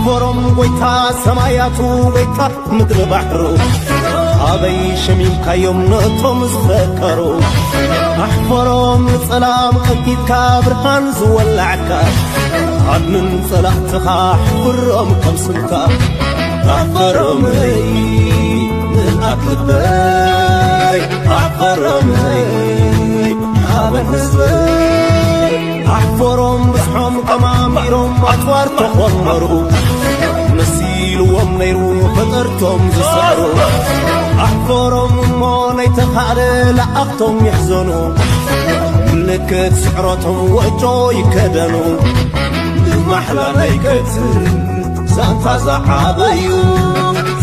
أحفرم ويتا سماياتو ويتا مدر بحرو أبي شميم كيوم نطم زفكرو أحفرم سلام أكيد كابرهان زولعكا عدن صلاحتها أحفرم كم سمكا أحفرم من أكبر أحفرم أبن حزبي أحفرم بسحم كماميرم أطوار تخمرو نسيلو ومنيرو فطرتم زسعرو أحفرم موني تخالي لأختم يحزنو ملكت سعرتهم وجو يكدنو محلى نيكت سانتا زحابيو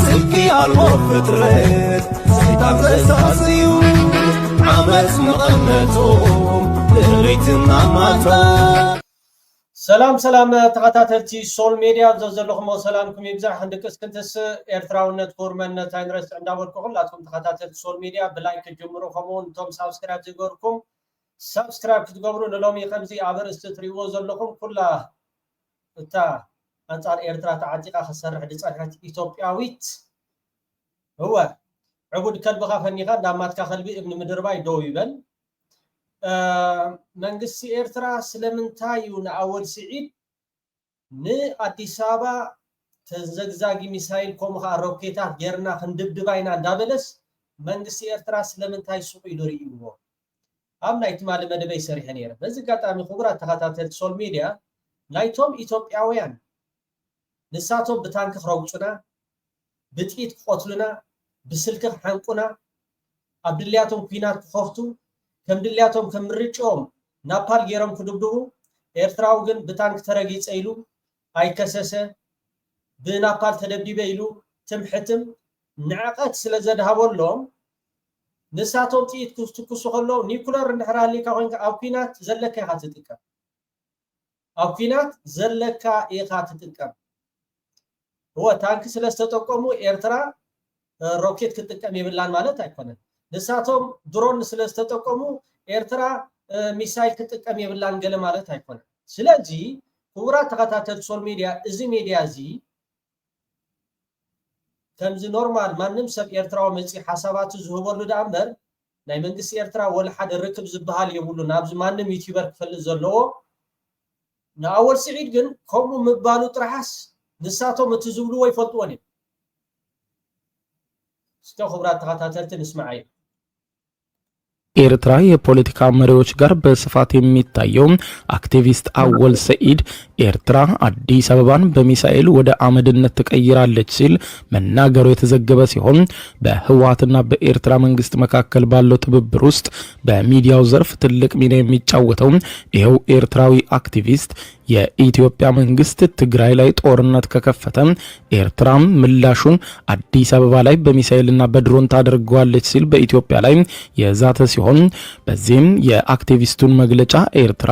سلكي المفترات سيطان زساسيو عمس مغنتهم لريتنا ماتو سلام تغتاتلتي سول ميديا زلزلكم وسلامكم يبزع عندك اسكنتس ايرتراونت فورمنت اينرس عنداوركم كلاتكم تغتاتلتي سول ميديا بلايك جمرو كمون توم سبسكرايب زغوركم سبسكرايب تجبروا للومي خمسي عبرست تريو زلكم كلها تا انصار ايرترا تعتيقا خسرح دصحات ايثيوبياويت هو عبود كلبخا فنيخا داماتكا خلبي ابن مدرباي دو يبل መንግስቲ ኤርትራ ስለምንታዩ ንአወል ስዒድ ንአዲስ አበባ ተዘግዛጊ ሚሳኤል ኮምኻ ሮኬታት ገርና ክንድብድባይና እንዳበለስ መንግስቲ ኤርትራ ስለምንታይ ሱቅ ይዶርይዎ ኣብ ናይቲ ማለ መደበይ ሰሪሐ ነይረ በዚህ ጋጣሚ ክቡራት ተኸታተልቲ ሶል ሚዲያ ናይቶም ኢትዮጵያውያን ንሳቶም ብታንክ ክረውጹና ብጥቂት ክቆትሉና ብስልክ ሓንቁና ኣብድልያቶም ኩናት ክኸፍቱ كم دلياتهم كم ريتشوم نابال جيرم كدبدو إيرتراو جن بتانك ترقيت أيلو أي كسسة بنابال تدبدي بيلو تم حتم نعقد سلزد هاولهم نساتهم تيت كوستو خلو نيكولار نحرالي كاوين أوكينات زلكا هاتتكا أوكينات زلكا هاتتكا هو تانك سلستوكمو إيرترا روكيت كتكا ميبلان مالت أيكونن نساتهم درون سلستتقمو ኤርትራ ሚሳይል ከተቀም ይብላን ገለ ማለት አይቆነ ስለዚህ ኩብራ ተከታተል ሶል ሚዲያ እዚ ሚዲያ እዚ ከምዚ ኖርማል ማንም ሰብ ኤርትራው መጽ ሐሳባት ዝህበሉ ዳምበር ናይ መንግስት ኤርትራ ወለ ሓደ ርክብ ዝብሃል ይብሉ ናብዚ ማንም ዩቲዩበር ክፈል ዘለዎ ናአወል ስዒድ ግን ኮሙ ምባሉ ጥራሐስ ንሳቶም እትዝብሉ ወይ ፈልጥዎን እስከ ኩብራ ተከታተልት ንስማዓይ ኤርትራ የፖለቲካ መሪዎች ጋር በስፋት የሚታየው አክቲቪስት አወል ሰዒድ ኤርትራ አዲስ አበባን በሚሳኤል ወደ አመድነት ተቀይራለች ሲል መናገሩ የተዘገበ ሲሆን በህወሓትና በኤርትራ መንግስት መካከል ባለው ትብብር ውስጥ በሚዲያው ዘርፍ ትልቅ ሚና የሚጫወተው ይሄው ኤርትራዊ አክቲቪስት የኢትዮጵያ መንግስት ትግራይ ላይ ጦርነት ከከፈተ ኤርትራም ምላሹን አዲስ አበባ ላይ በሚሳኤልና በድሮን ታደርገዋለች ሲል በኢትዮጵያ ላይ የዛተ ሲሆን በዚህም የአክቲቪስቱን መግለጫ ኤርትራ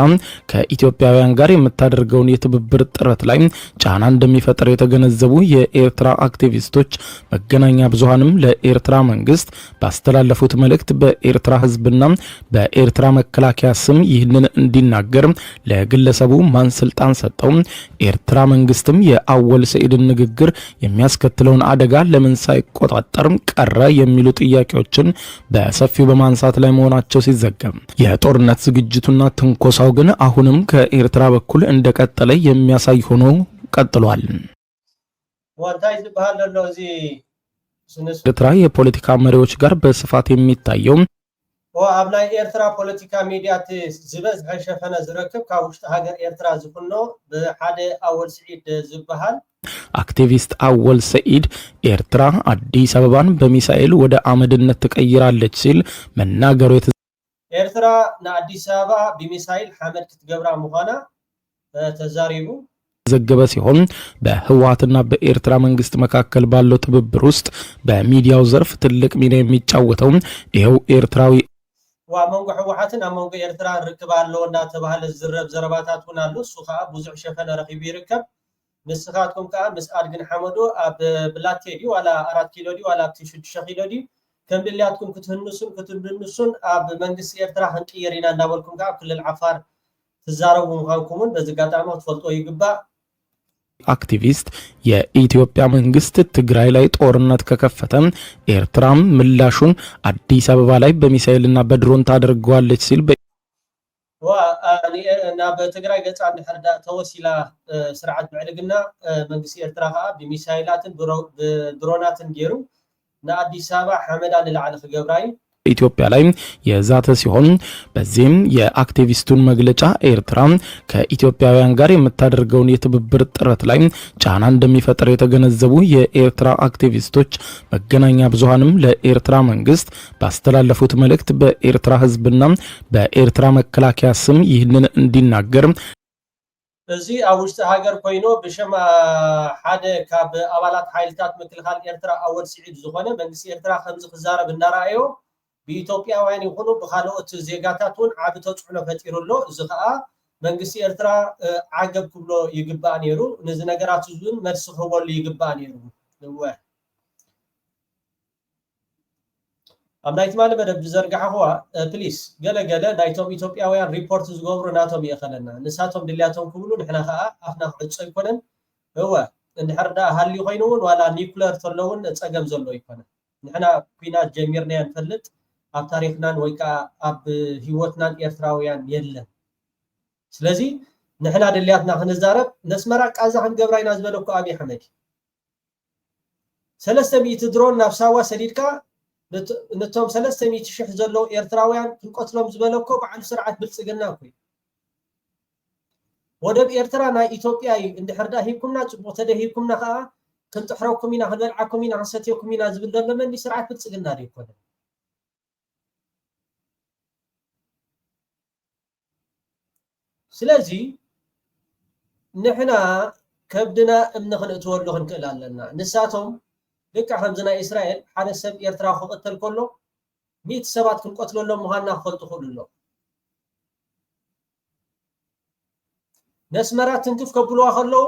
ከኢትዮጵያውያን ጋር የምታደርገውን የትብብር ጥረት ላይ ጫና እንደሚፈጥር የተገነዘቡ የኤርትራ አክቲቪስቶች መገናኛ ብዙሃንም ለኤርትራ መንግስት ባስተላለፉት መልእክት በኤርትራ ህዝብና በኤርትራ መከላከያ ስም ይህንን እንዲናገር ለግለሰቡ ማንስ ስልጣን ሰጠው ኤርትራ መንግስትም የአወል ሰዒድን ንግግር የሚያስከትለውን አደጋ ለምን ሳይቆጣጠር ቀረ የሚሉ ጥያቄዎችን በሰፊው በማንሳት ላይ መሆናቸው ሲዘገብ የጦርነት ዝግጅቱና ትንኮሳው ግን አሁንም ከኤርትራ በኩል እንደቀጠለ የሚያሳይ ሆኖ ቀጥሏል። ወንታይ ዝባል ነው እዚ ኤርትራ የፖለቲካ መሪዎች ጋር በስፋት የሚታየው وابناء ኤርትራ ፖለቲካ ሚዲያት ዝበዝ ሸፈነ ዝረክብ ካውሽተ ሀገር ኤርትራ ዝኩኖ በሓደ አወል ስዒድ ዝበሃል አክቲቪስት አወል ሰዒድ ኤርትራ አዲስ አበባን በሚሳኤል ወደ አመድነት ተቀይራለች ሲል መናገሩ ኤርትራ ለአዲስ አበባ በሚሳኤል ሐመድ ክትገብራ መሆና ተዛሪቡ ዘገበ ሲሆን በህወሓትና በኤርትራ መንግስት መካከል ባለው ትብብር ውስጥ በሚዲያው ዘርፍ ትልቅ ሚና የሚጫወተው ይሄው ኤርትራዊ ومنغو حوحاتن امنغو ኤርትራ ርክባለው እና ተባለ ዝረብ ዘረባታት ሆናሉ ሱኻ ብዙሕ ሸፈነ ረኺብ ይርከብ ንስኻትኩም ካ መስአድ ግን ሐመዶ አብ ብላቴዲ ወላ 4 ኪሎ ዲ ወላ 6 ኪሎ ዲ ከምድልያትኩም ክትንድንሱን አብ መንግስት ኤርትራ ህንቅየሪና እንዳበልኩም ካ ክልል ዓፋር ተዛረቡ ምዃንኩምን በዝጋጣማ ተፈልጦ ይግባ አክቲቪስት የኢትዮጵያ መንግስት ትግራይ ላይ ጦርነት ከከፈተ ኤርትራም ምላሹን አዲስ አበባ ላይ በሚሳኤልና በድሮን ታደርገዋለች ሲል እና በትግራይ ገጻ እንድሕርዳ ተወሲላ ስርዓት ብዕልግና መንግስቲ ኤርትራ ከዓ ብሚሳኤላትን ድሮናትን ገይሩ ንአዲስ አበባ ሓመዳ ንላዕሊ ክገብራ እዩ ኢትዮጵያ ላይ የዛተ ሲሆን በዚህም የአክቲቪስቱን መግለጫ ኤርትራ ከኢትዮጵያውያን ጋር የምታደርገውን የትብብር ጥረት ላይ ጫና እንደሚፈጥር የተገነዘቡ የኤርትራ አክቲቪስቶች መገናኛ ብዙሃንም ለኤርትራ መንግስት ባስተላለፉት መልእክት በኤርትራ ህዝብና በኤርትራ መከላከያ ስም ይህንን እንዲናገር እዚ ኣብ ውሽጢ ሃገር ኮይኑ ብሸማ ሓደ ካብ ኣባላት ሓይልታት ምክልኻል ኤርትራ ኣወል ስዒድ ዝኾነ መንግስቲ ኤርትራ ከምዚ ክዛረብ እናረኣዮ በኢትዮጵያውያን ይኹኑ በኻልኦት ዜጋታት ውን ዓብ ተጽዕኖ ፈጢሩሎ እዚ ከዓ መንግስቲ ኤርትራ ዓገብ ክብሎ ይግባእ ነይሩ ነዚ ነገራት ዙን መልሲ ክህበሉ ይግባእ ነይሩ ንወ ኣብ ናይቲ ማለ መደብ ዝዘርግሐዋ ፕሊስ ገለገለ ናይቶም ኢትዮጵያውያን ሪፖርት ዝገብሩ ናቶም ይእኸለና ንሳቶም ድልያቶም ክብሉ ንሕና ከዓ ኣፍና ክዕፆ ይኮነን እወ እንድሕር ዳ ሃልዩ ኮይኑ ውን ዋላ ኒኩለር ተለውን ፀገም ዘሎ ይኮነ ንሕና ኩናት ጀሚርና ንፈልጥ ኣብ ታሪክናን ወይ ከዓ ኣብ ህይወትናን ኤርትራውያን የለን ስለዚ ንሕና ድልያትና ክንዛረብ ነስመራ ቃዛ ክንገብራ ኢና ዝበለኩ ኣብይ ኣሕመድ 300 ድሮን ናብ ሳዋ ሰዲድካ ነቶም 300,000 ዘሎ ኤርትራውያን ክንቆትሎም ዝበለኮ በዓል ስርዓት ብልጽግና ኮይ ወደብ ኤርትራ ናይ ኢትዮጵያ እንድሕር ዳ ሂብኩምና ጽቡቕ ተደሂብኩምና ከዓ ክንጥሕረኩም ኢና ክንበልዓኩም ኢና ክንሰትየኩም ኢና ዝብል ዘሎ መንዲ ስርዓት ብልጽግና ይኮነ ስለዚ ንሕና ከብድና እምነ ክንእትወሉ ክንክእል ኣለና ንሳቶም ልካ ከምዚ ናይ እስራኤል ሓደ ሰብ ኤርትራ ክቅተል ከሎ 100 ሰባት ክንቆትለሎም ምዃንና ክፈልጡ ክእሉ ነስመራት ትንክፍ ከብልዋ ከለዉ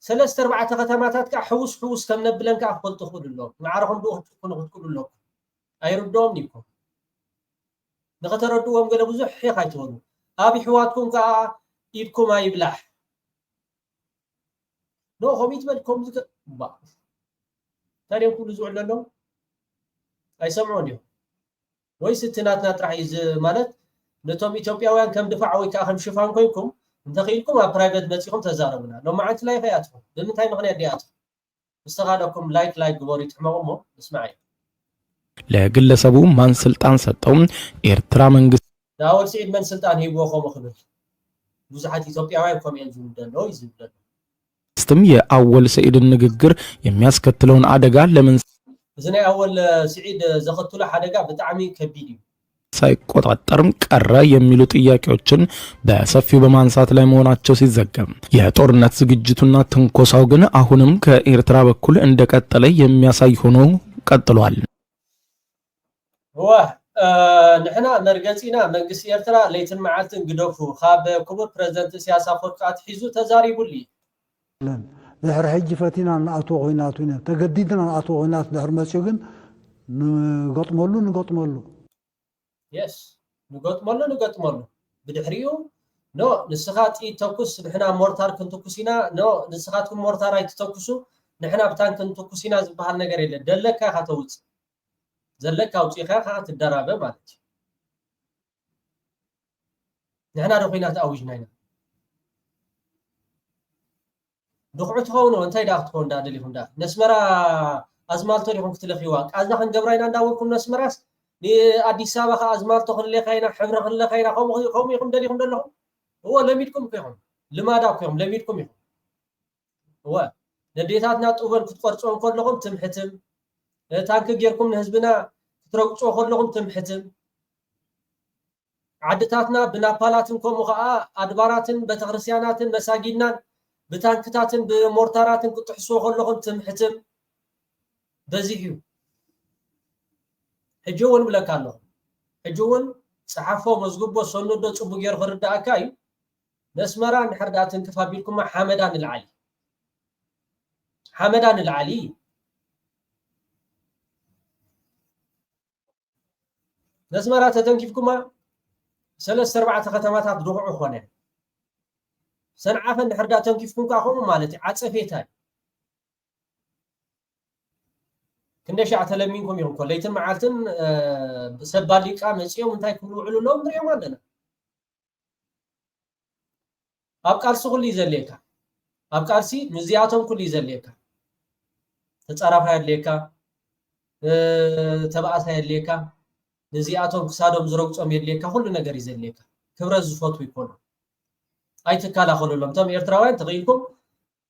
3-4 ከተማታት ከዓ ሕውስ ሕውስ ከም ነብለን ከዓ ክፈልጡ ክእሉ ማዕረኹም ብኡ ክትክእሉ ኣይርድኦም ኒኩም ንኸተረድዎም ገለ ብዙሕ ሒኽ ኣይትበሉ ኣብ ሕዋትኩም ከዓ ኢድኩም ኣይብላሕ ኖ ኸሚት በልኩም ዝባ ታዲያ ኩሉ ዝውዕል ኣሎ ኣይሰምዑን እዮም ወይስ እቲ ናትና ጥራሕ እዩ ማለት ነቶም ኢትዮጵያውያን ከም ድፋዕ ወይ ከዓ ከም ሽፋን ኮይንኩም እንተኺልኩም ኣብ ፕራይቬት መፂኹም ተዛረቡና ሎማዓንቲ ላይ ኸያትኩም ብምንታይ ምኽንያት ዲኣትኩም ምስተኻደኩም ላይክ ግበሩ ይትሕመቑ እሞ እስማዕ ለግለሰቡ ማን ስልጣን ሰጠው ኤርትራ መንግስት ዳወል ስዒድ መን ስልጣን ሂብዎ ኸም ክብል ብዙሓት ኢትዮጵያውያን ኮሜንት ዝብደሎ ይዝብደሎ ስትም የአወል ሰዒድን ንግግር የሚያስከትለውን አደጋ ለምን እዚ ናይ አወል ስዒድ ዘኸትሎ አደጋ በጣም ከቢድ እዩ ሳይቆጣጠርም ቀረ የሚሉ ጥያቄዎችን በሰፊው በማንሳት ላይ መሆናቸው ሲዘገብ የጦርነት ዝግጅቱና ትንኮሳው ግን አሁንም ከኤርትራ በኩል እንደቀጠለ የሚያሳይ ሆኖ ቀጥሏል ንሕና መርገፂና መንግስቲ ኤርትራ ለይትን መዓልትን ግደፉ ካብ ክቡር ፕሬዝደንት ኢሳያስ አፈወርቂ ኣትሒዙ ተዛሪቡሉ ድሕሪ ሕጂ ፈቲና ንኣትዎ ኮይናቱ ኢና ተገዲድና ንኣትዎ ኮይናት ድሕሪ መፅኡ ግን ንገጥመሉ የስ ንገጥመሉ ብድሕሪኡ ኖ ንስኻ ጥይት ተኩስ ንሕና ሞርታር ክንተኩስ ኢና ኖ ንስኻትኩም ሞርታር ኣይትተኩሱ ንሕና ብታንክ ክንተኩስ ኢና ዝበሃል ነገር የለን ደለካ ኢኻ ተውፅእ ዘለካ ውፅኢኻ ከዓ ትደራበ ማለት እዩ ንሕና ዶ ኩናት ኣዊጅና ኢና ድኹዑ ትኸውን እንታይ ዳ ክትኮን ዳ ደሊኹም ዳ ነስመራ ኣዝማልቶ ዲኹም ክትለኺዋ ቃዛ ክንገብራ ኢና እንዳበልኩም ነስመራስ ንኣዲስ ኣበባ ከዓ ኣዝማልቶ ክንለኻ ኢና ሕብሪ ክንለኻ ኢና ከምኡ ኢኹም ደሊኹም ዘለኹም እዎ ለሚድኩም እኮ ኢኹም ልማዳ እኮ ኢኹም ለሚድኩም ኢኹም እወ ነዴታትና ጡበን ክትቆርፅዎም ከለኹም ትምሕትም ታንክ ጌርኩም ንህዝብና ክትረግፅዎ ከለኹም ትምሕትም ዓድታትና ብናፓላትን ከምኡ ከዓ ኣድባራትን ቤተክርስትያናትን መሳጊድናን ብታንክታትን ብሞርታራትን ክትሕስዎ ከለኹም ትምሕትም በዚህ እዩ ሕጂ እውን ብለካ ኣለኹ ሕጂ እውን ፀሓፎ መዝግቦ ሰነዶ ፅቡቅ ጌሩ ክርዳእካ እዩ ነስመራ ንድሕር ዳ ትንክፍ ኣቢልኩማ ሓመዳ ንልዓሊ ነስመራ ተተንኪፍኩማ 3-4 ከተማታት ድቑዑ ኾነ سنعافن حرداتهم كيف كون كاخو مالتي عصفيتاي كندش عتلمينكم يوم كليتن معالتن سباليقا مصيوم انتاي كلو علو لهم دريو مالنا ابقارسو كل يزليكا ابقارسي مزياتهم كل يزليكا تصرافا يليكا تبعثا يليكا نزياتهم كسادهم زرقصم يليكا كل ነገር ይዘልيكا ክብረ ዝፈቱ ይኮኑ አይተካላ ሆለሎም ተም ኤርትራውያን ተገይልኩም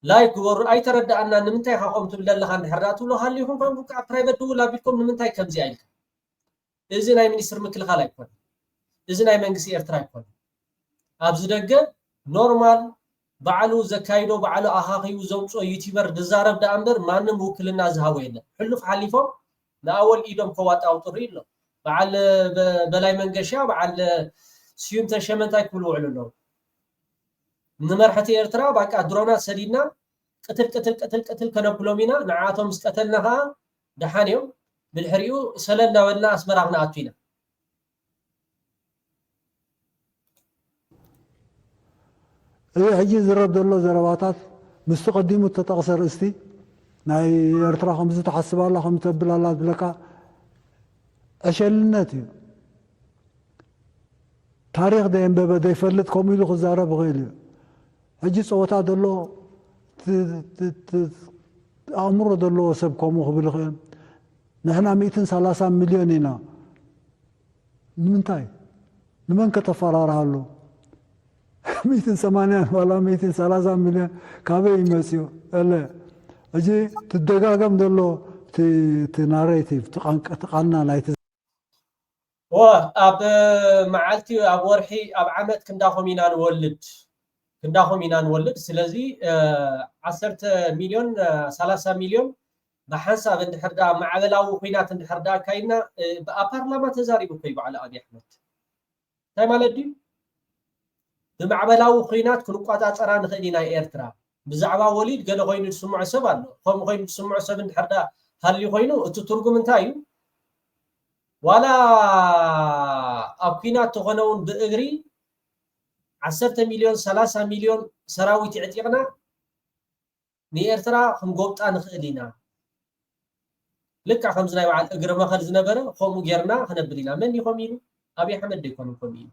ላይክ ጎር አይተረዳና ንምንታይ ካቆም ትብለለኻ እንድሕራቱ ሎ ሃሊኩም ኮንኩ ፕራይቬት ዱላ ቢትኩም ንምንታይ ከምዚ አይልካ እዚ ናይ ሚኒስትር ምክልኻል አይኮን እዚ ናይ መንግስቲ ኤርትራ አይኮን ኣብዚ ደገ ኖርማል ባዓሉ ዘካይዶ ባዓሉ አኻኺው ዘውጾ ዩቲዩበር ድዛረብ ዳአምበር ማንም ውክልና ዝሃው የለ ሕልፍ ሓሊፎም ናአወል ኢዶም ከዋጣው ጥሪ ኢሎ ባዓል በላይ መንገሻ ባዓል ሲዩም ተሸመንታይ ክብሉ ውዕሉ نمرحتي إرترا باك أدرونا سدينا قتل كنبلومينا نعاتهم مسقتلناها دحانيو بالحريو سللنا ولا أسمراغنا أتوينا إيه هجي زرب دولو زرواتات مستقدمو التتقصر استي ناي إرترا خمسة تحسب الله خمسة بلالات بلكا أشلناتي تاريخ دين ببدا يفلت كوميلو خزارة بغيلي هجي صوتا دلو أمر دلو سبكمو خبل خيم نحن 130 مليون هنا نمنتاي نمن كتفرار هالو 180 ولا 130 مليون كابي يمسيو الا اجي تدغاغم دلو تناريتيف تقنا لايت اب معالتي اب ورحي اب عمد كنداخو مينا نولد كنداخم إنا نولد سلازي 10 مليون 30 مليون بحسب اندحردا معبلاو خينات اندحردا كاينا بأبارلما تزاريبو كيبو على أبي أحمد تاي مالدي بمعبلاو خينات كنو قاطع صران خدينا إيرترا بزعبا وليد قالو غينو تسمع سبا قوم غينو تسمع سبا اندحردا هل يغينو اتو ترغم انتايو ولا أبكينات تغنون بإغري 10 مليون 30 مليون سراويت عتيقنا نيرترا خمغوطا نخلينا لك خمسنا وعد اجر ما خرج نبره خمو غيرنا خنبرينا من يخمينو ابي احمد ديكون يخمين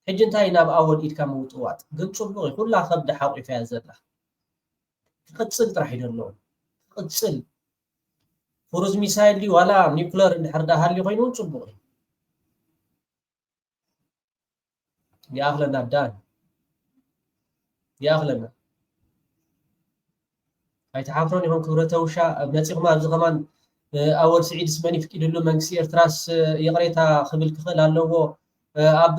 حجنتاينا باول ايد كموطوات ግን ጽቡቅ ሁላ ከብደ ሓቂፋ ያዘላ ቅጽል ጥራሕ ይደለው ቅጽል ፎርዝ ሚሳይል ወላ ኒውክለር እንድሕርዳ ሃሊ ኮይኑ ጽቡቅ ياخلنا الدان ياخلنا هاي تحافرون يهم كبرته وشا بنصيغ ما ابز كمان اول سعيد اسماني فكيدلو منكسي ارتراس يقريتا خبل كخل اللو اب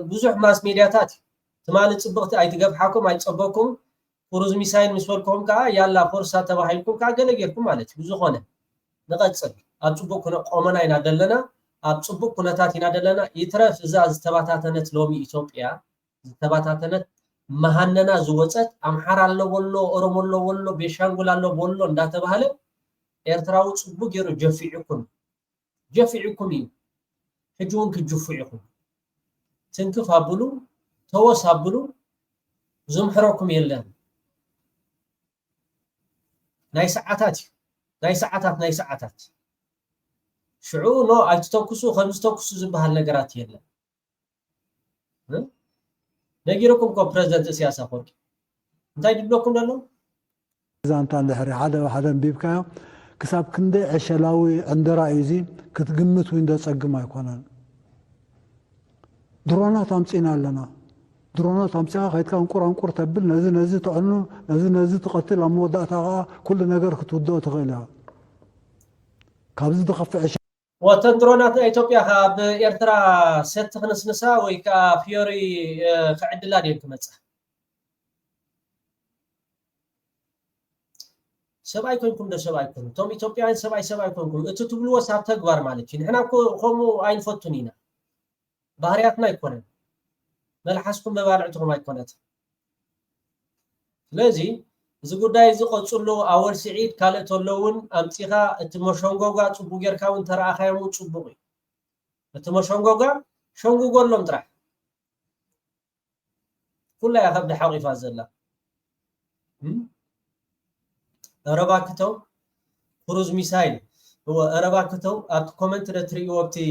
بزح ماس ميدياتات تمال صبغت اي تغفحكم اي صبكم فروز ميسايل مسولكم كا يالا فرصه تباحيلكم كا غلغيركم مالتي بزو خونه نقصل اصبو كنا قومنا اينا دلنا أتصبح كناتات هنا دلنا يترف إذا استباتاتنا لومي إثيوبيا استباتاتنا مهننا زوجت أمحار الله والله أرم الله والله بيشانغول الله والله ندات بهله إرتراو تصبح جرو جفعكم حجون كجفعكم تنكف هبلو توس هبلو زمحركم يلان ناي ساعات شعو نو ايتوكسو خمستوكسو زبحال نغرات يلا نغيركم كو بريزيدنت سياسه فورك انتي دبلوكم دالو زانتا لحري حدا بيبكايو كساب كندي عشلاوي عند رايزي كتغمت وين دصقما يكونن درونات امصينا لنا درونات امصا خيتكا انقر تبل نزي تعنو نزي تقتل اموداتا كل نجر كتودو تغيلا كابز دخف وتندرونات إثيوبيا خاب إرترا ست خنسنسا ويكا فيوري كعدلا ديك مصح سباي كونكم ده سباي كون توم إثيوبيا سباي كونكم اتتبلو وساب تغبار مالتي نحنا كومو اين فوتونينا ባህሪያትና ይኮነን መልሐስኩም በባልዕቱም አይኮነት ስለዚህ እዚ ጉዳይ እዚ ቆጽሎ አወል ስዒድ ካልእተለውን አምጪኻ እቲ መሸንጎጋ ጽቡቅ ጌርካውን ተራኣኻየሙ ጽቡቅ እቲ መሸንጎጋ ሸንጎጎሎም ጥራሕ كلها يا خبد حقيفة زلا رباكتو كروز ميسايل هو رباكتو ات كومنت رتري وقتي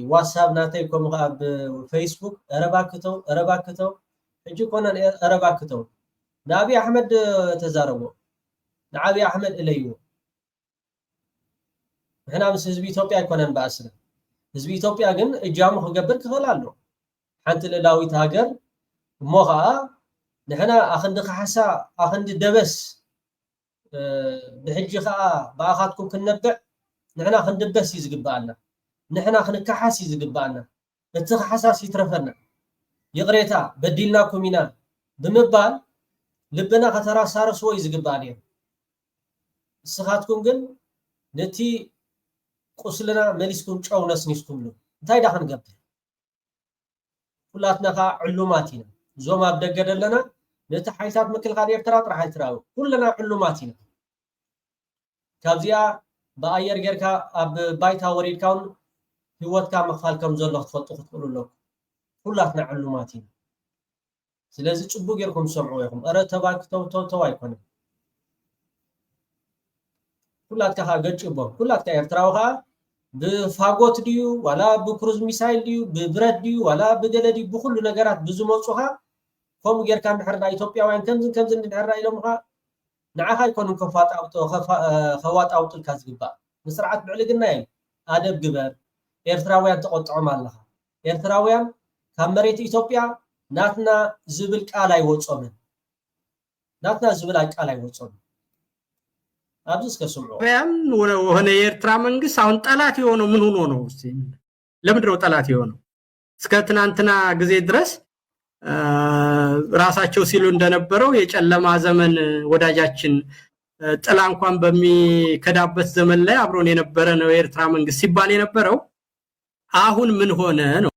واتساب ناتيكم اب فيسبوك رباكتو اجي كون رباكتو نبي احمد تزاربو نبي احمد اليو هنا مس حزب ኢትዮጵያ يكونن باسنا حزب ኢትዮጵያ ግን እጃሙ ከገበር ከላሉ حنت للاويت هاجر موها نحنا اخند خحسا اخند دبس بحجي خا باخاتكم كنبع نحنا اخند دبس يزقبالنا نحنا خنكحاس يزقبالنا التخحساس يترفنا يقريتا بديلناكم ينا بمبال لبنا خطرا سارس وي يزقبالي سخاتكم ግን ነቲ ቁስልና መሊስኩም ጫው ነስኒስኩም ሉ እንታይ ዳኸን ገብ ሁላትና ዕሉማቲና ዞም አብደገደለና ነቲ ሓይታት ምክልኻል ኤርትራ ጥራሕ አይትራው ኩልና ዕሉማቲና ካብዚያ በአየር ጌርካ ኣብ ባይታ ወሪድካውን ህይወትካ መኽፋል ከም ዘሎ ክትፈልጡ ክትክእሉ ሁላትና ዕሉማቲና ስለዚ ጽቡቅ ጌርኩም ሰምዑ ይኹም አረ ተባክተው አይኮንም كلات كها جتشبهم كلات كإرتراوها بفاقوت ديو ولا بكروز ميسايل ديو ببرد ديو ولا بدل ديو بكل نجارات بزموتها هم غير كان حرنا إثيوبيا وين كم زين حرنا إلهمها نعها يكونوا كفات أو خوات أو الكذبة مسرعات بعلق النايل أدب جبر إرتراويان تقطع مالها إرتراويان كمريت إثيوبيا ناتنا زبلك على يوتصون ناتنا زبلك على يوتصون አብዝስ ከሰምዑ ያም ወነ የኤርትራ መንግስት አሁን ጠላት የሆነው ምን ሆኖ ነው እስቲ ለምንድነው ጠላት የሆነው እስከ ትናንትና ጊዜ ድረስ ራሳቸው ሲሉ እንደነበረው የጨለማ ዘመን ወዳጃችን ጥላ እንኳን በሚከዳበት ዘመን ላይ አብሮን የነበረ ነው የኤርትራ መንግስት ሲባል የነበረው አሁን ምን ሆነ ነው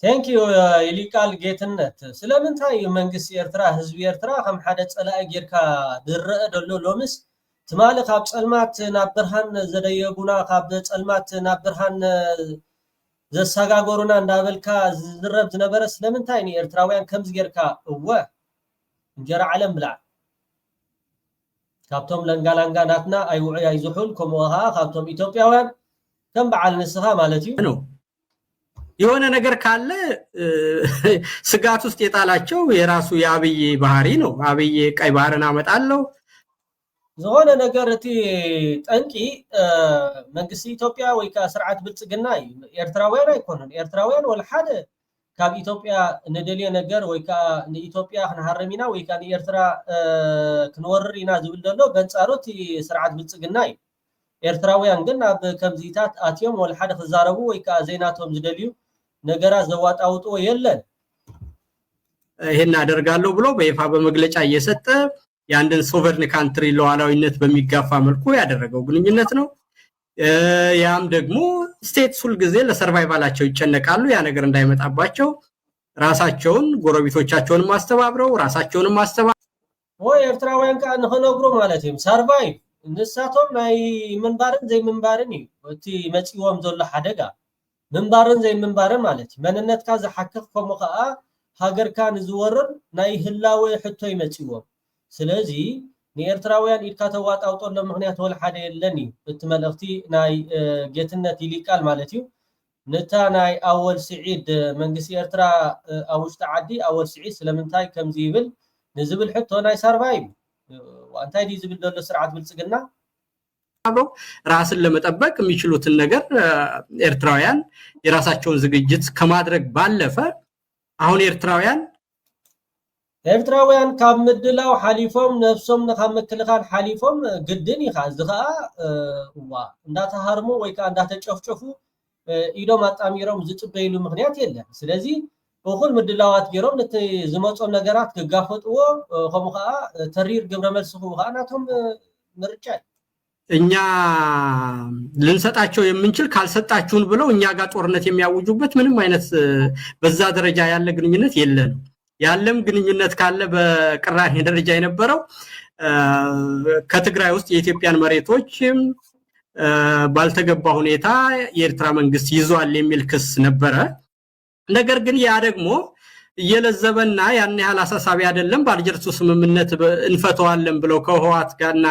ቴንክ ዩ ይሊቃል ጌትነት ስለምንታይ መንግስት ኤርትራ ህዝብ ኤርትራ ከም ሓደ ጸላእ ጌርካ ድረአ ደሎ ሎምስ تمالي خاب صلمات نابرهان زديبونا خاب صلمات نابرهان زساغاغورونا اندابلكا زرب زنبرس لمن تايني ارتراويان كمز غيركا هو انجرا علم بلا كابتوم لنغالانغا ناتنا اي زحول كموها كابتوم ኢትዮጵያውያን كم بعل نسخه مالتي ነው የሆነ ነገር ካለ ስጋት ውስጥ የጣላቸው የራሱ ያብይ ባህሪ ነው አብይ ቀይ ባህርን አመጣለው زغونه ነገርቲ ጠንቂ መንግስት ኢትዮጵያ ወይ ከስርዓት ብልጽግና ኤርትራውያን አይኮኑን ኤርትራውያን ወል ሓደ ካብ ኢትዮጵያ ነደልየ ነገር ወይ ከኢትዮጵያ ክንሃረሚና ወይ ከኤርትራ ክንወርር ኢና ዝብል ደሎ በንጻሮት ስርዓት ብልጽግና ኤርትራውያን ግን ኣብ ከምዚታት አትዮም ወል ሓደ ክዛረቡ ወይ ከዜናቶም ዝደልዩ ነገራ ዘዋጣውጦ የለን ይሄን አደርጋለሁ ብሎ በይፋ በመግለጫ እየሰጠ ያንደን ሶቨርን ካንትሪ ሉዓላዊነት በሚጋፋ መልኩ ያደረገው ግንኙነት ነው ያም ደግሞ ስቴትስ ሁሉ ጊዜ ለሰርቫይቫላቸው ይጨነቃሉ ያ ነገር እንዳይመጣባቸው ራሳቸውን ጎረቤቶቻቸውን ማስተባብረው ራሳቸውን ማስተባብረው ወይ ኤርትራውያን ካ ንኸነግሩ ማለት ነው ሰርቫይቭ ንሳቶም ናይ መንባርን ዘይ መንባርን እቲ መጽዮም ዘሎ ሓደጋ መንባርን ዘይ መንባርን ማለት መንነትካ ዝሐክፍ ከምኡ ከዓ ሃገርካ ንዝወርር ናይ ህላዌ ሕቶ ይመጽዮም ስለዚህ ንኤርትራውያን ኢድካ ተዋጣውጦሎ ምክንያት ወል ሓደ የለኒ እትመለክቲ ናይ ጌትነት ይሊቃል ማለት እዩ ነታ ናይ ኣወል ስዒድ መንግስቲ ኤርትራ ኣውሽተ ዓዲ ኣወል ስዒድ ስለምንታይ ከምዚ ይብል ንዝብል ሕቶ ናይ ሰርቫይቭ ዋንታይ ዲ ዝብል ዘሎ ስርዓት ብልጽግና አብሮ ራስን ለመጠበቅ የሚችሉትን ነገር ኤርትራውያን የራሳቸውን ዝግጅት ከማድረግ ባለፈ አሁን ኤርትራውያን ካብ ምድላው ሓሊፎም ነፍሶም ካብ መክልኻል ሓሊፎም ግድን ይኻዝ ከዓ እንዳተሃርሙ ወይ ከዓ እንዳተጨፍጨፉ ኢዶም አጣሚሮም ዝጥበይሉ ምክንያት የለን ስለዚ እኹል ምድላዋት ገሮም ነቲ ዝመጾም ነገራት ክጋፈጥዎ ከምኡ ከዓ ተሪር ግብረ መልስኹ ከዓ ናቶም ምርጫ እኛ ልንሰጣቸው የምንችል ካልሰጣችሁን ብለው እኛ ጋር ጦርነት የሚያውጁበት ምንም አይነት በዛ ደረጃ ያለ ግንኙነት የለንም ያለም ግንኙነት ካለ በቅራኔ ደረጃ የነበረው ከትግራይ ውስጥ የኢትዮጵያን መሬቶች ባልተገባ ሁኔታ የኤርትራ መንግስት ይዟል የሚል ክስ ነበረ ነገር ግን ያ ደግሞ እየለዘበና ያን ያህል አሳሳቢ አይደለም በአልጀርሱ ስምምነት እንፈተዋለን ብለው ከህወሓት ጋርና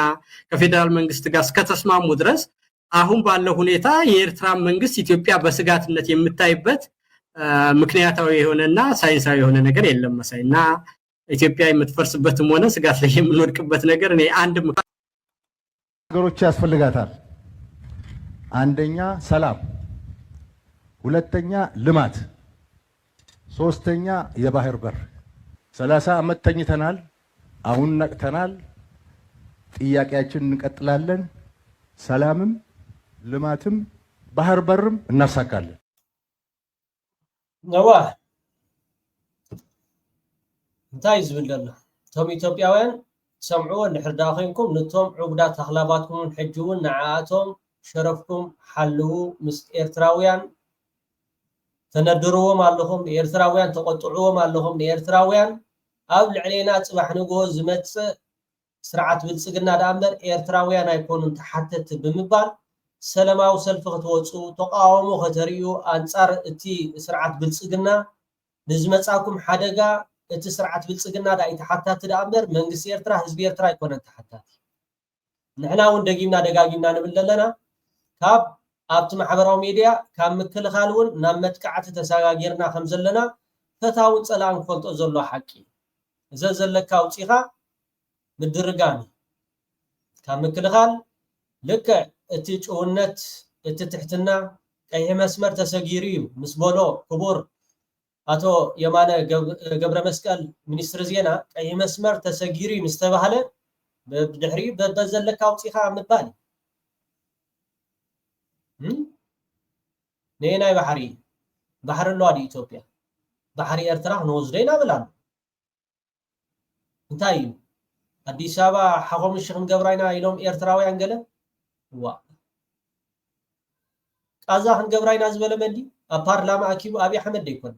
ከፌደራል መንግስት ጋር እስከተስማሙ ድረስ አሁን ባለው ሁኔታ የኤርትራ መንግስት ኢትዮጵያ በስጋትነት የምታይበት ምክንያታዊ የሆነና ሳይንሳዊ የሆነ ነገር የለም መሳይና ኢትዮጵያ የምትፈርስበትም ሆነ ስጋት ላይ የምንወድቅበት ነገር እኔ አንድ ነገሮች ያስፈልጋታል። አንደኛ ሰላም፣ ሁለተኛ ልማት፣ ሶስተኛ የባህር በር። 30 ዓመት ተኝተናል፣ አሁን ነቅተናል። ጥያቄያችንን እንቀጥላለን። ሰላምም ልማትም ባህር በርም እናሳካለን። ነዋ እንታይ ዝብለና ቶም ኢትዮጵያውያን ሰምዑ ንሕርዳ ኮይንኩም ነቶም ዕጉዳት ኣኽላባትኩም ሕጂ እውን ንዓኣቶም ሸረፍኩም ሓልዉ ምስ ኤርትራውያን ተነድርዎም ኣለኹም ንኤርትራውያን ተቆጥዕዎም ኣለኹም ንኤርትራውያን ኣብ ልዕሌና ፅባሕ ንግሆ ዝመፅእ ስርዓት ብልፅግና ዳ እምበር ኤርትራውያን ኣይኮኑን ተሓተት ብምባል ሰላማዊ ሰልፊ ክትወፁ ተቃውሞ ከተርእዩ ኣንጻር እቲ ስርዓት ብልፅግና ንዝመፃኩም ሓደጋ እቲ ስርዓት ብልፅግና ዳ ይተሓታቲ ዳ እምበር መንግስቲ ኤርትራ ህዝቢ ኤርትራ ኣይኮነን ተሓታቲ ንሕና እውን ደጊምና ደጋጊምና ንብል ዘለና ካብ ኣብቲ ማሕበራዊ ሚድያ ካብ ምክልኻል እውን ናብ መጥቃዕቲ ተሰጋጊርና ከም ዘለና ፈታውን ፀላእን ክፈልጦ ዘሎ ሓቂ እዘ ዘለካ ውፂኻ ምድርጋሚ ካብ ምክልኻል ልክዕ እቲ ጭውነት እቲ ትሕትና ቀይሕ መስመር ተሰጊሩ እዩ ምስ በሎ ክቡር አቶ የማነ ገብረ መስቀል ሚኒስትር ዜና ቀይሕ መስመር ተሰጊሩ እዩ ምስ ተባሃለ ብድሕሪኡ በዘለካ ውፂኻ ምባል ነናይ ባሕሪ ባሕሪ ኣለዋ ዲ ኢትዮጵያ ባሕሪ ኤርትራ ክንወስዶ ኢና ብላሉ እንታይ እዩ አዲስ አበባ ሓቆም እሺ ክንገብራ ኢና ኢሎም ኤርትራውያን ገለ ዋ ቃዛ ክንገብራ ኢና ዝበለ መንዲ ኣብ ፓርላማ ኣኪቡ ኣብይ ኣሕመድ ደይኮነ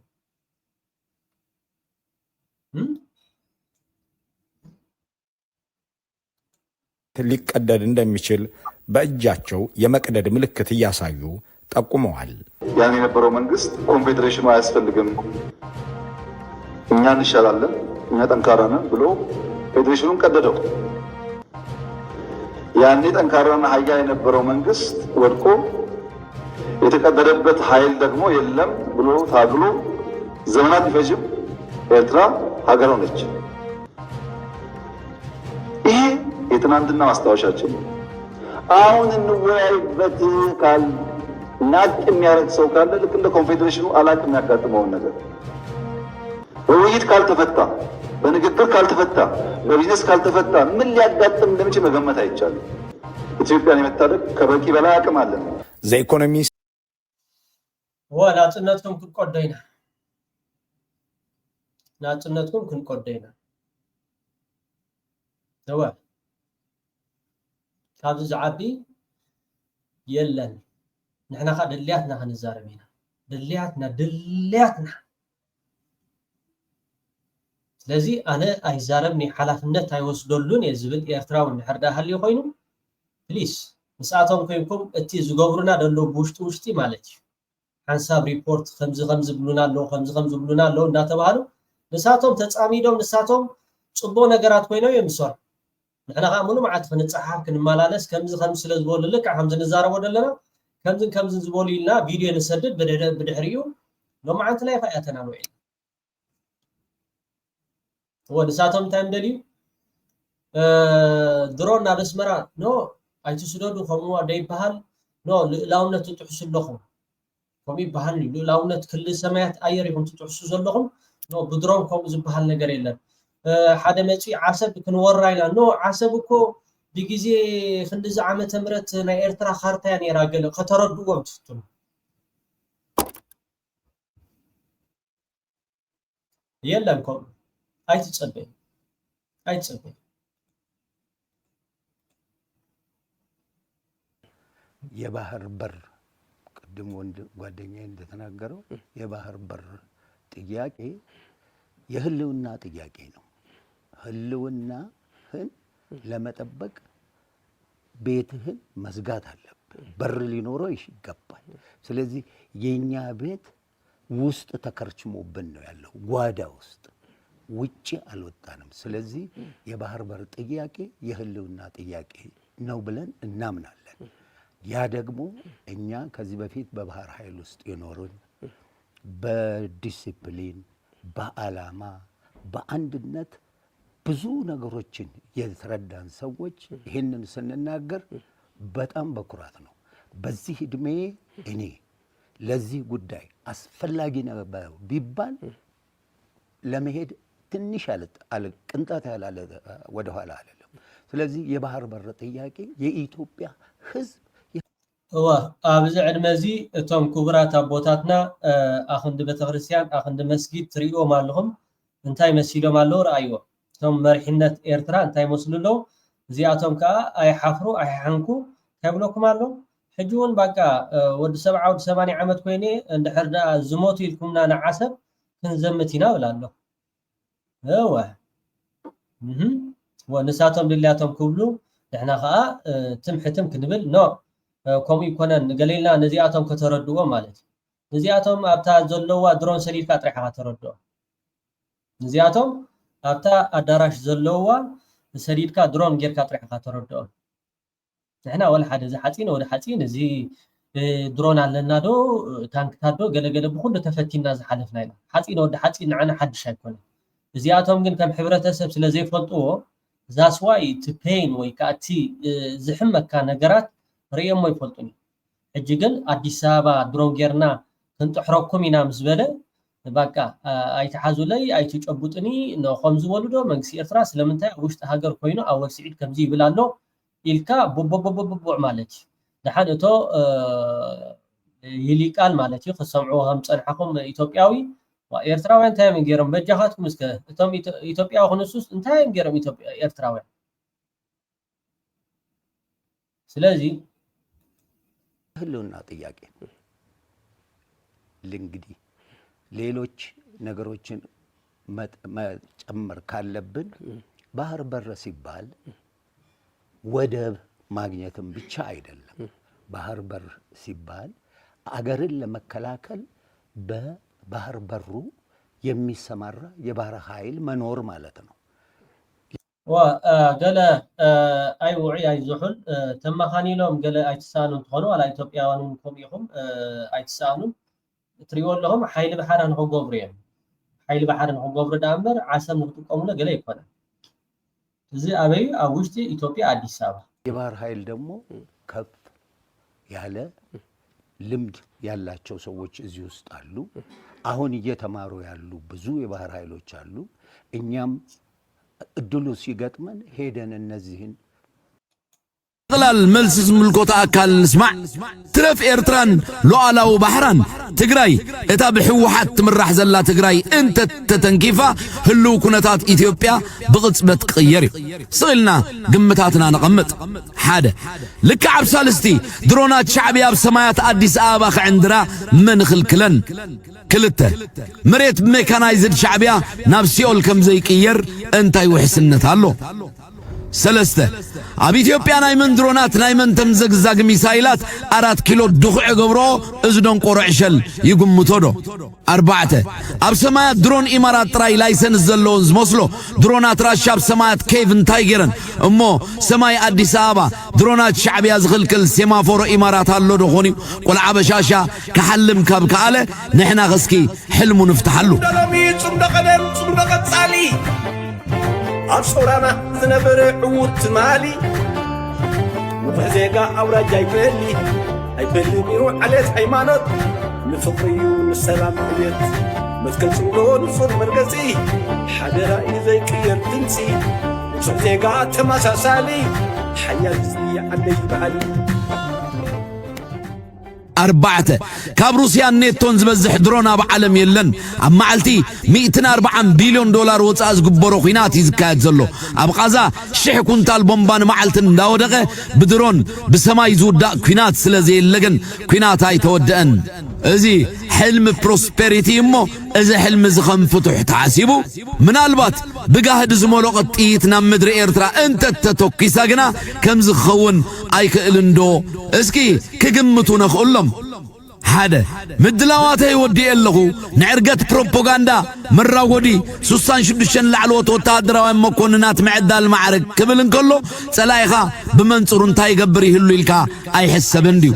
ሊቀደድ እንደሚችል በእጃቸው የመቅደድ ምልክት እያሳዩ ጠቁመዋል። ያን የነበረው መንግስት ኮንፌዴሬሽኑ አያስፈልግም እኛ እንሻላለን እኛ ጠንካራ ነን ብሎ ፌዴሬሽኑን ቀደደው። ያኔ ጠንካራና ኃያል የነበረው መንግስት ወድቆ የተቀደደበት ኃይል ደግሞ የለም ብሎ ታግሎ ዘመናት ይፈጅም ኤርትራ ሀገር ሆነች። ይሄ የትናንትና ማስታወሻችን አሁን እንወያይበት ካል ናቅ የሚያረግ ሰው ካለ ልክ እንደ ኮንፌዴሬሽኑ አላቅ የሚያጋጥመውን ነገር በውይይት ካልተፈታ በንግግር ካልተፈታ በቢዝነስ ካልተፈታ ምን ሊያጋጥም እንደሚችል መገመት አይቻልም። ኢትዮጵያን የመታደግ ከበቂ በላይ አቅም አለን። ዘኢኮኖሚ ናጽነትኩም ክንቆደይና ናጽነትኩም ክንቆደይና ነዋ ካብዚ ዝዓቢ የለን ንሕና ካ ድልያትና ክንዛረብ ኢና ድልያትና ስለዚ ኣነ ኣይዛረብኒ ሓላፍነት ኣይወስደሉን እየ ዝብል ኤርትራዊ እንድሕር ዳ ሃልዩ ኮይኑ ፕሊስ ንስኣቶም ኮይንኩም እቲ ዝገብሩና ደሎ ብውሽጢ ማለት እዩ ሓንሳብ ሪፖርት ከምዚ ዝብሉና ኣሎ ከምዚ ዝብሉና ኣሎ እንዳተባሃሉ ንሳቶም ተፃሚዶም ንሳቶም ፅቡቅ ነገራት ኮይኖም እዮም ዝሰርሑ ንሕና ከዓ ሙሉ መዓልቲ ክንፀሓፍ ክንመላለስ ከምዚ ስለ ዝበሉ ልክዕ ከምዚ ንዛረቦ ዘለና ከምዚ ዝበሉ ኢልና ቪድዮ ንሰድድ ብድሕሪኡ ሎመዓንቲ ላይ ኸ እያ ተናውዒል ወንሳቶም እንታይ ምደልዩ ድሮን ናብ ኣስመራ ኖ ኣይትስደዱ ከምኡ ደይበሃል ኖ ልእላውነት ትጥሕሱ ኣለኹም ከምኡ ይበሃል እዩ ልእላውነት ክልል ሰማያት ኣየር ኢኹም ትጥሕሱ ዘለኹም ኖ ብድሮን ከምኡ ዝበሃል ነገር የለን ሓደ መፂ ዓሰብ ክንወራ ኢና ኖ ዓሰብ እኮ ብግዜ ክንዲዚ ዓመተ ምህረት ናይ ኤርትራ ካርታ እያ ነይራ ገለ ከተረድዎም ትፍትኑ የለን ከምኡ አይትጸበይ የባህር በር ቅድም ወንድ ጓደኛዬ እንደተናገረው የባህር በር ጥያቄ የህልውና ጥያቄ ነው። ህልውናህን ለመጠበቅ ቤትህን መዝጋት አለብህ። በር ሊኖረው ይገባል። ስለዚህ የኛ ቤት ውስጥ ተከርችሞብን ነው ያለው ጓዳ ውስጥ ውጪ አልወጣንም ስለዚህ የባህር በር ጥያቄ የህልውና ጥያቄ ነው ብለን እናምናለን ያ ደግሞ እኛ ከዚህ በፊት በባህር ኃይል ውስጥ የኖርን በዲሲፕሊን በአላማ በአንድነት ብዙ ነገሮችን የተረዳን ሰዎች ይሄንን ስንናገር በጣም በኩራት ነው በዚህ እድሜ እኔ ለዚህ ጉዳይ አስፈላጊ ነው ቢባል ለመሄድ ትንሽ አለ ቅንጣት ያለ ወደ ኋላ አይደለም ስለዚህ የባህር በር ጥያቄ የኢትዮጵያ ህዝብ ኣብዚ ዕድመዚ እቶም ክቡራት ኣቦታትና ኣኽንዲ ቤተክርስትያን ኣኽንዲ መስጊድ ትሪኦም ኣለኹም እንታይ መሲሎም ኣለዉ ረኣይዎ እቶም መሪሕነት ኤርትራ እንታይ መስሉ ኣለዉ እዚኣቶም ከዓ ኣይሓፍሩ ኣይሓንኩ ተብለኩም ኣሎ ሕጂ እውን በቃ ወዲ 70 ወዲ 80 ዓመት ኮይነ እንድሕር ዳ ዝሞቱ ኢልኩምና ንዓሰብ ክንዘምት ኢና ብላ ኣሎ ወንሳቶም ድልያቶም ክብሉ ንሕና ከዓ ትምሕትም ክንብል ኖ ከምኡ ይኮነን ገሌልና ነዚኣቶም ከተረድዎ ማለት ነዚኣቶም ኣብታ ዘለዋ ድሮን ሰሊድካ ጥሪሕካ ተረድኦ ነዚኣቶም ኣብታ ኣዳራሽ ዘለዋ ሰሊድካ ድሮን ጌርካ ጥሪሕካ ተረድኦ ንሕና ወላ ሓደ ዝሓፂን ወደ ሓፂን እዚ ድሮን ኣለና ዶ ታንክታት ዶ ገለገለ ብኩሉ ተፈቲና ዝሓለፍና ኢና ሓፂን ወደ ሓፂን ንዓና ሓድሽ ኣይኮነን እዚኣቶም ግን ከም ሕብረተሰብ ስለ ዘይፈልጥዎ that's why to pain ወይ ካቲ ዝሕመካ ነገራት ርየሞ ይፈልጡኒ ሕጂ ግን ኣዲስ አበባ ድሮን ጌርና ክንጥሕረኩም ኢና ምስ በለ በቃ ኣይተሓዙለይ ኣይትጨቡጥኒ ነው ከም ዝበሉ ዶ መንግስቲ ኤርትራ ስለምንታይ ውሽጢ ሃገር ኮይኑ ኣወል ስዒድ ከምዚ ይብል ኣሎ ኢልካ ቦቦቦቦቦ ማለት ደሓን እቶ ይሊቃል ማለት እዩ ክሰምዑ ከም ፀንሐኩም ኢትዮጵያዊ ኤርትራውያን እንታይ መንገሮም በጃኻትኩም እስከ እቶም ኢትዮጵያዊ ክንሱስ እንታይ መንገሮም ኢትዮጵያ ኤርትራውያን ስለዚህ ህልውና ጥያቄ እንግዲህ ሌሎች ነገሮችን መጨመር ካለብን ባህር በር ሲባል ወደብ ማግኘትም ብቻ አይደለም ባህር በር ሲባል አገርን ለመከላከል በባህር በሩ የሚሰማራ የባህር ኃይል መኖር ማለት ነው وقال اي وعي اي زحل تم خانيلهم قال اي تسانون تخونوا على ايثيوبيانكم يخم اي تسانون تريول لهم حيل بحرن هو غوبريان حيل بحرن هو غوبر دامر عسم نتقومنا قال يكون زي ابي اوشتي ايثيوبيا اديس አበባ የባህር ኃይል ደግሞ ከፍ ያለ ልምድ ያላቸው ሰዎች እዚህ ውስጥ አሉ አሁን እየተማሩ ያሉ ብዙ የባህር ኃይሎች አሉ እኛም እድሉ ሲገጥመን ሄደን እነዚህን طلال ملسس ملكوت أكل نسمع ترف إيرتران لؤلاء بحران تجراي إتاب حوحات تمرح زلا تجراي أنت تتنكيفا هلو كنتات إثيوبيا بغصبة قيري صلنا قمتاتنا نقمت حاده لك عب سالستي درونات شعبية بسمايات أديس آباخ عندنا من خلكلن كلته مريت ميكانايزد شعبية نفسيول كم زي كير انتاي وحسنت هالو سلسته اب ኢትዮጵያ ናይመን ድሮናት ናይመን ተምዘግዛግ ሚሳይላት 4 ኪሎ ድኹዕ ገብሮ እዝዶን ቆርዕሸል ይጉምቶዶ 4 ኣብ ሰማያት ድሮን ኢማራት ጥራይ ላይሰንስ ዘለዎን ዝመስሎ ድሮናት ራሻ ኣብ ሰማያት ኬቭ እንታይ ገረን እሞ ሰማይ አዲስ አበባ ድሮናት ሻዕቢያ ዝኽልክል ሴማፎሮ ኢማራት አሎ ዶ ኾኒ ቆልዓ በሻሻ ከሐልም ካብ ካለ ንሕና ኸስኪ ሕልሙ ንፍታሐሉ ዳላሚጹም ደቀደም ጹም ደቀጻሊ أبصرنا زنبر عود مالي وفزيقا أوراج أيبلي ميرو عليس حيمانات نفقريو نسلام بيت مسكن سنون صور مرقزي حدرا إذيك يرتنسي وفزيقا تماسا سالي حياة زي عدي بالي 4 كاب روسيا نيتون زبزح درونا بعالم يلن اب معلتي 140 بليون دولار وصاز غبرو خينات يزكاد زلو اب قازا شح كونتال بومبان معلت እንዳወደቀ بدرون بسماي زودا خينات سلازي لغن خينات اي تودن ازي حلم بروسبريتي مو ازي حلم زخم فتح تعسيبو من البات بقاهد زمولو قطيتنا مدر ايرترا انت تتوكيسا غنا كم زخون اي كلندو اسكي كغمتو نخولم حدا مدلاواتي ودي اللهو نعرقت بروباغاندا مرة ودي سوسان شدشن لعلوت وتادرا ومكوننات معدة المعرك كبلن كله سلايخا بمنصور انتاي قبري هلو إلكا أي حسابن ديو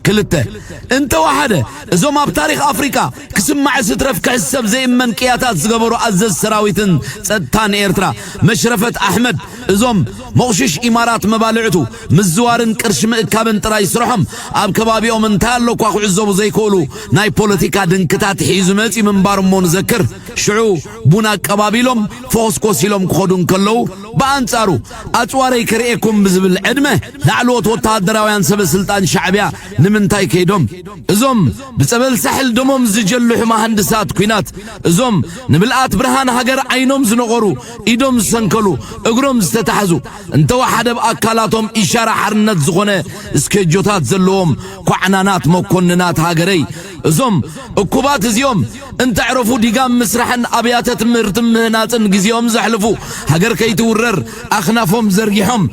كلته انت واحدة زوما بتاريخ أفريقيا كسمع سترف كحساب زي من كياتات زقبرو عزز سراويتن ستان إيرترا مشرفة أحمد زوم مغشش إمارات مبالعتو مزوارن كرش مئكابن تراي سرحم أب كبابيو من تالو كواخو عزوبو زي كولو ناي بوليتيكا دنكتات حيزمتي من بارمون ذكر شعو بونا كبابيلوم فوسكو سيلوم كخودون كلو بانتارو أتواري كريكم بزبل عدمه لعلوت وتادراويان سب سلطان شعبيا نمنتاي كيدوم ازوم بسبل سحل دموم زجلو حما هندسات كوينات ازوم نبلقات برهان هاجر عينوم زنغرو ايدوم سنكلو اقروم زتتحزو انت واحد بأكالاتهم إشارة حرنت زغنة اسكجوتات زلوهم كوعنانات مكوننات هاجري ازوم اكوبات زيوم انت عرفو ديقام مسرحن ابياتت مرتم مهناتن جزيوم زحلفو هاجر كي تورر اخنافهم زرقيهم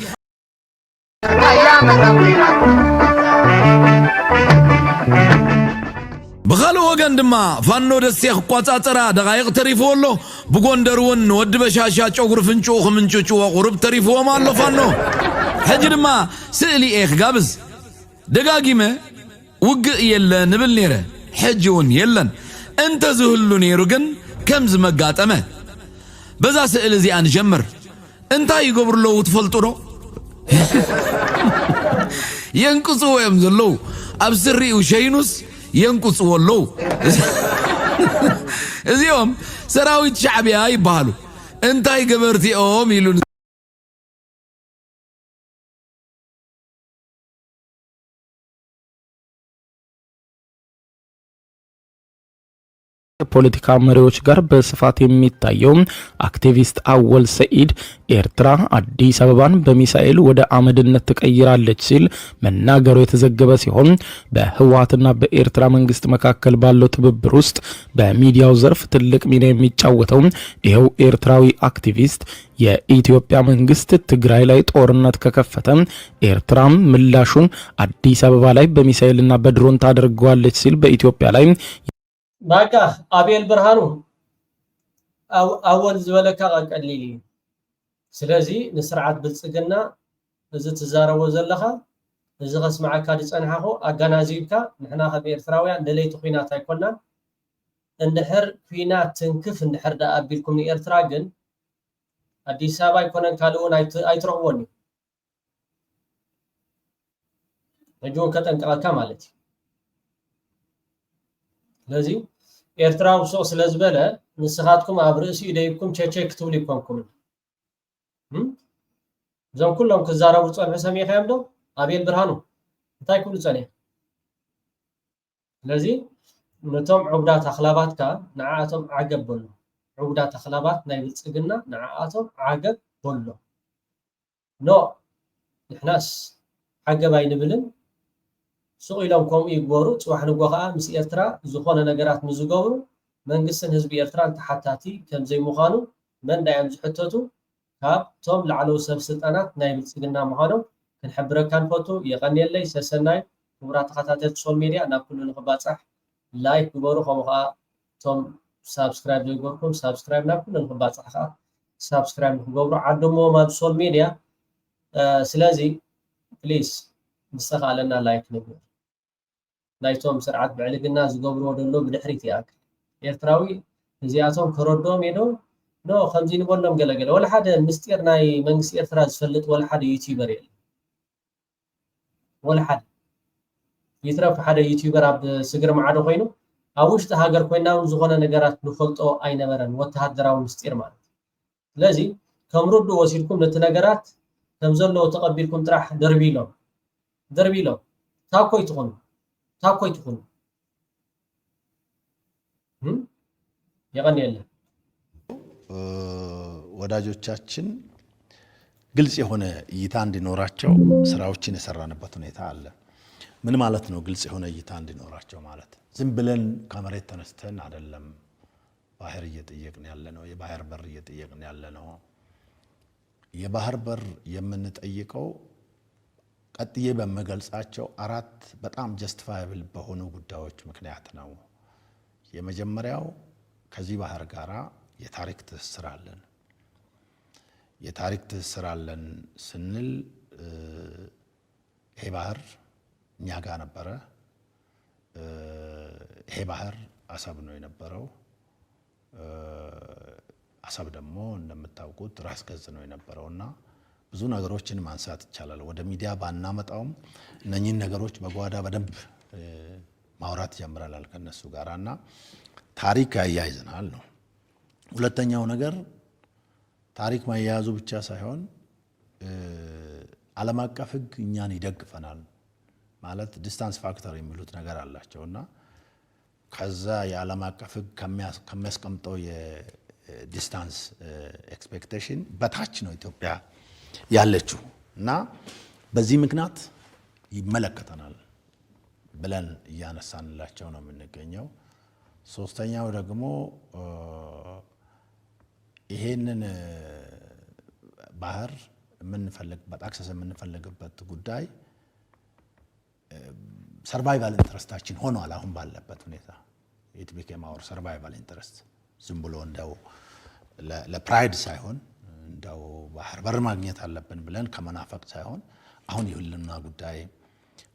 بخالو وغن دما فانو دسيخ قواطاطرا دقايق تريفو الله بغوندرون ود بشاشا چوغر فنچو خمنچو وقرب تريفو مالو فانو حج دما سئلي ايخ قابز دقاقيمه وق يلا نبل نيره حجون يلن انت زهلو نيرو جن كمز مقاطمه بزا سئل زي ان جمر انت يقبر له وتفلطو ينقصو يمزلو ابسري وشينوس ينقص والله اليوم سراويت شعبي هاي بحالو انتاي قبرتي اوم يلون የፖለቲካ መሪዎች ጋር በስፋት የሚታየው አክቲቪስት አወል ሰኢድ ኤርትራ አዲስ አበባን በሚሳኤል ወደ አመድነት ትቀይራለች ሲል መናገሩ የተዘገበ ሲሆን በህወሓትና በኤርትራ መንግስት መካከል ባለው ትብብር ውስጥ በሚዲያው ዘርፍ ትልቅ ሚና የሚጫወተው ይሄው ኤርትራዊ አክቲቪስት የኢትዮጵያ መንግስት ትግራይ ላይ ጦርነት ከከፈተ ኤርትራም ምላሹን አዲስ አበባ ላይ በሚሳኤልና በድሮን ታደርገዋለች ሲል በኢትዮጵያ ላይ ባቃ አቤል ብርሃኑ አወል ዝበለካ ቀሊል ስለዚህ ንስርዓት ብልጽግና እዚ ትዛረቦ ዘለኻ እዚ ከስማዓካ ድጸንሓኹ አጋናዚብካ ንሕና ከም ኤርትራውያን ደለይቲ ኩናት ኣይኮንናን እንድሕር ኩናት ትንክፍ እንድሕር ዳ አቢልኩም ንኤርትራ ግን አዲስ አበባ ኣይኮነን ካልኡን ኣይትረኽቦን ነጆን ከጠንቀቐካ ማለት እዩ لازم إرترا وسوق سلازبلة نسخاتكم عبرسي إليكم تشيك كتب لكم زم كلهم كزارة وصل حسامي خيامدو أبيل برهانو تاي كل سنة لازم نتوم عقدات أخلاقات كا نعاتهم عقب بلو عقدات أخلاقات نايبل سجنا نعاتهم عقب بلو نو الناس عقب أي نبلن سوق إلهم كم يجبروا تروح نجوها مس إرترا زخانة نجارات مزجورو من قصة حزب إرترا تحتاتي كم زي مخانو من دايم زحتته هاب توم لعلو سبست أنا نايم سجنا مخانو كنحبرك كان فوتو يغني اللي سسناي كبرات خطات السوشيال ميديا أنا كل نخبات صح لايك جبروا خمخا توم سبسكرايب جبركم سبسكرايب نكون نخبات صح سبسكرايب جبروا عدمو ما السوشيال ميديا سلازي بليز نستغلنا لايك نبر نايتهم سرعات بعلقنا زقبروا دلو بدحريت ياكل إرتراوي زياتهم كردوم يدو نو 50 بولم قلقل ولا حدا مستير ناي منس إرترا زفلت ولا حدا يوتيوبر يل ولا حدا يترف حدا يوتيوبر عبد سجر معادو خينو أوش تهاجر كوينا وزغنا نجارات نخلطو أي نبرن وتهدراو مستير مال لازم كم ردوا وسيلكم للتناجرات تمزلوا وتقبلكم تراح دربيلو تاكوي تكون يغني الله ወዳጆቻችን ግልጽ የሆነ እይታ እንዲኖራቸው ስራዎችን የሰራንበት ሁኔታ አለ። ምን ማለት ነው ግልጽ የሆነ እይታ እንዲኖራቸው ማለት? ዝም ብለን ከመሬት ተነስተን አይደለም ባህር እየጠየቅን ያለነው የባህር በር እየጠየቅን ያለነው የባህር በር የምንጠይቀው ቀጥዬ በመገልጻቸው 4 በጣም ጀስቲፋያብል በሆኑ ጉዳዮች ምክንያት ነው። የመጀመሪያው ከዚህ ባህር ጋራ የታሪክ ትስስር አለን። የታሪክ ትስስር አለን ስንል ይሄ ባህር እኛ ጋር ነበረ። ይሄ ባህር አሰብ ነው የነበረው። አሰብ ደግሞ እንደምታውቁት ራስ ገዝ ነው የነበረውና ብዙ ነገሮችን ማንሳት ይቻላል። ወደ ሚዲያ ባናመጣውም እነኚህን ነገሮች በጓዳ በደንብ ማውራት ጀምረናል ከነሱ ጋራና ታሪክ ያያይዘናል ነው። ሁለተኛው ነገር ታሪክ ማያያዙ ብቻ ሳይሆን ዓለም አቀፍ ሕግ እኛን ይደግፈናል ማለት ዲስታንስ ፋክተር የሚሉት ነገር አላቸውና ከዛ የዓለም አቀፍ ሕግ ከሚያስቀምጠው የዲስታንስ ኤክስፔክቴሽን በታች ነው ኢትዮጵያ ያለችው እና በዚህ ምክንያት ይመለከተናል ብለን እያነሳንላቸው ነው የምንገኘው። ሶስተኛው ደግሞ ይሄንን ባህር የምንፈልግበት አክሰስ የምንፈልግበት ጉዳይ ሰርቫይቫል ኢንተረስታችን ሆኗል። አሁን ባለበት ሁኔታ ኢት ቢኬም አወር ሰርቫይቫል ኢንተረስት ዝም ብሎ እንደው ለፕራይድ ሳይሆን እንደው ባህር በር ማግኘት አለብን ብለን ከመናፈቅ ሳይሆን አሁን የህልውና ጉዳይ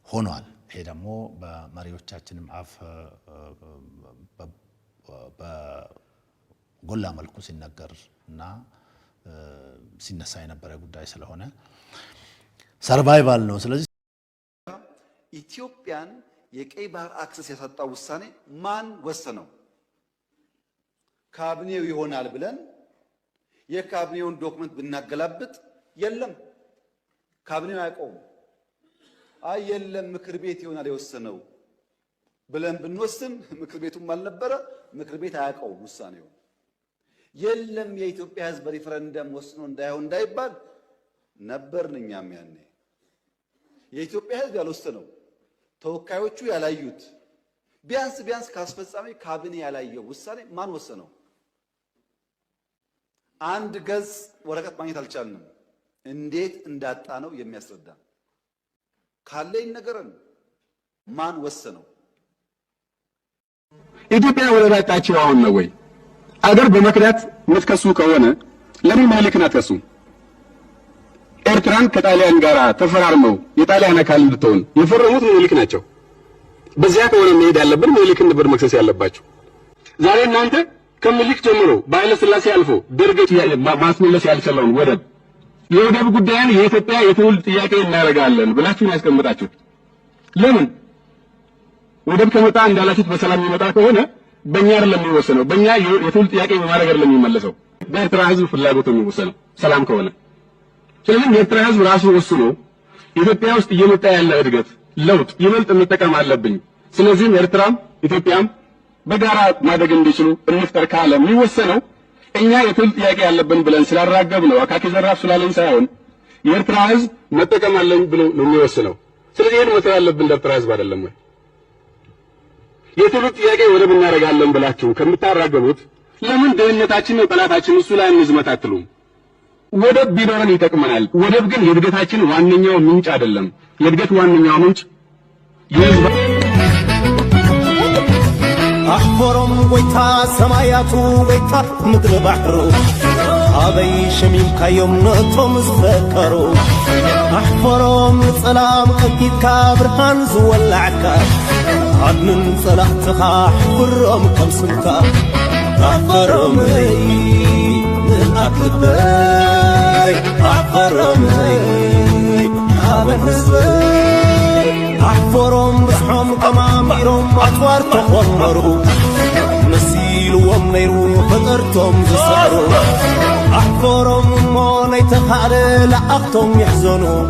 ሆኗል። ይሄ ደግሞ በመሪዎቻችንም አፍ በጎላ መልኩ ሲነገር እና ሲነሳ የነበረ ጉዳይ ስለሆነ ሰርቫይቫል ነው። ስለዚህ ኢትዮጵያን የቀይ ባህር አክሰስ ያሳጣው ውሳኔ ማን ወሰነው? ካቢኔው ይሆናል ብለን የካቢኔውን ዶክመንት ብናገላብጥ የለም፣ ካቢኔው አያውቀውም። አይ የለም ምክር ቤት ይሆናል የወሰነው ብለን ብንወስን ምክር ቤቱም አልነበረ፣ ምክር ቤት አያውቀውም ውሳኔው። የለም የኢትዮጵያ ሕዝብ በሪፈረንደም ወስኖ እንዳይሆን እንዳይባል ነበርን እኛም ያኔ። የኢትዮጵያ ሕዝብ ያልወሰነው ተወካዮቹ ያላዩት ቢያንስ ካስፈጻሚ ካቢኔ ያላየው ውሳኔ ማን ወሰነው? አንድ ገጽ ወረቀት ማግኘት አልቻልንም። እንዴት እንዳጣ ነው የሚያስረዳ ካለኝ ነገርን ማን ወሰነው? ኢትዮጵያ ወደ ባጣቸው አሁን ነው ወይ? አገር በመክዳት የምትከሱ ከሆነ ለምን ምኒልክን አትከሱም? ኤርትራን ከጣሊያን ጋር ተፈራርመው የጣሊያን አካል እንድትሆን የፈረሙት ምኒልክ ናቸው። በዚያ ከሆነ መሄድ ያለብን ምኒልክን ነበር መክሰስ ያለባቸው። ዛሬ እናንተ ከምኒልክ ጀምሮ በኃይለ ሥላሴ አልፎ ደርግ ማስመለስ ያልቻለውን ወደብ የወደብ ጉዳይን የኢትዮጵያ የትውልድ ጥያቄ እናደርጋለን ብላችሁ ያስቀምጣችሁት ለምን? ወደብ ከመጣ እንዳላችሁት በሰላም የሚመጣ ከሆነ በእኛ አይደለም የሚወሰነው፣ በእኛ የትውልድ ጥያቄ በማድረግ አይደለም የሚመለሰው፣ በኤርትራ ሕዝብ ፍላጎት ነው የሚወሰነው ሰላም ከሆነ። ስለዚህ የኤርትራ ሕዝብ ራሱ ወስኖ ኢትዮጵያ ውስጥ እየመጣ ያለ እድገት ለውጥ ይበልጥ መጠቀም አለብኝ፣ ስለዚህም ኤርትራም ኢትዮጵያም በጋራ ማደግ እንዲችሉ እንፍጠር ካለ የሚወሰነው እኛ የትውልድ ጥያቄ ያለብን ብለን ስላራገብ ነው አካኪ ዘራፍ ስላለን ሳይሆን የኤርትራ ሕዝብ መጠቀም አለኝ ብሎ ነው የሚወስነው። ስለዚህ ይሄን መተው ያለብን ለኤርትራ ሕዝብ አይደለም ወይ? የትውልድ ጥያቄ ወደብ እናደርጋለን ብላችሁ ከምታራገቡት ለምን ድህነታችን ነው ጠላታችን እሱ ላይ እንዝመት አትሉም? ወደብ ቢኖረን ይጠቅመናል። ወደብ ግን የእድገታችን ዋነኛው ምንጭ አይደለም። የእድገት ዋነኛው ምንጭ أحفرهم ويتا سمايات ويتا مدر بحرو أبي شميم كيوم نطم زفكرو أحفرهم سلام أكيد كابرهان زولعكا عدن صلاحتها أحفرهم كم سمكا أحفرهم هي من أكل بي أحفرهم هي أبن نسبي أحفرهم بسحهم كماميرهم أطوار تخمروا نسيلوا ومنيروا فقرتهم زسروا أحفرهم موني تخالي لأختهم يحزنوا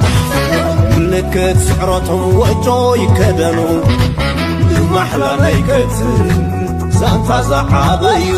ملكت سعرتهم وجو يكدنوا محلى نيكت سانتا زحابي